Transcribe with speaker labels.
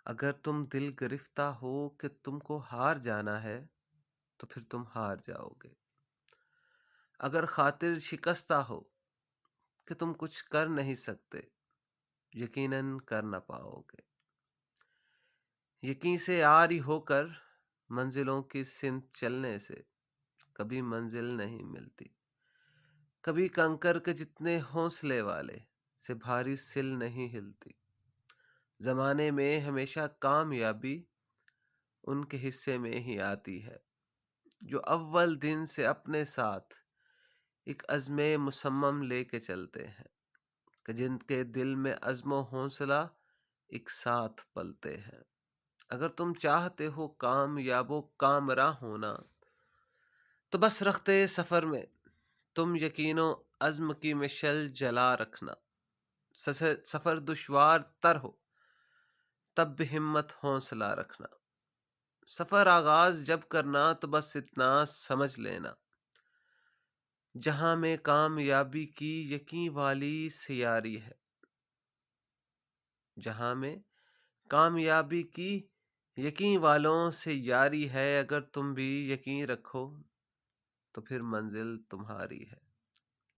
Speaker 1: اگر تم دل گرفتہ ہو کہ تم کو ہار جانا ہے تو پھر تم ہار جاؤ گے۔ اگر خاطر شکستہ ہو کہ تم کچھ کر نہیں سکتے، یقیناً کر نہ پاؤ گے۔ یقین سے عاری ہو کر منزلوں کی سمت چلنے سے کبھی منزل نہیں ملتی۔ کبھی کنکر کے جتنے حوصلے والے سے بھاری سل نہیں ہلتی۔ زمانے میں ہمیشہ کامیابی ان کے حصے میں ہی آتی ہے جو اول دن سے اپنے ساتھ ایک عزم مصمم لے کے چلتے ہیں، کہ جن کے دل میں عزم و حوصلہ ایک ساتھ پلتے ہیں۔ اگر تم چاہتے ہو کامیاب و کامراں ہونا تو بس رختے سفر میں تم یقین و عزم کی مشعل جلا رکھنا۔ سفر دشوار تر ہو تب بھی ہمت حوصلہ رکھنا۔ سفر آغاز جب کرنا تو بس اتنا سمجھ لینا، جہاں میں کامیابی کی یقین والی سیاری ہے، جہاں میں کامیابی کی یقین والوں سے یاری ہے۔ اگر تم بھی یقین رکھو تو پھر منزل تمہاری ہے۔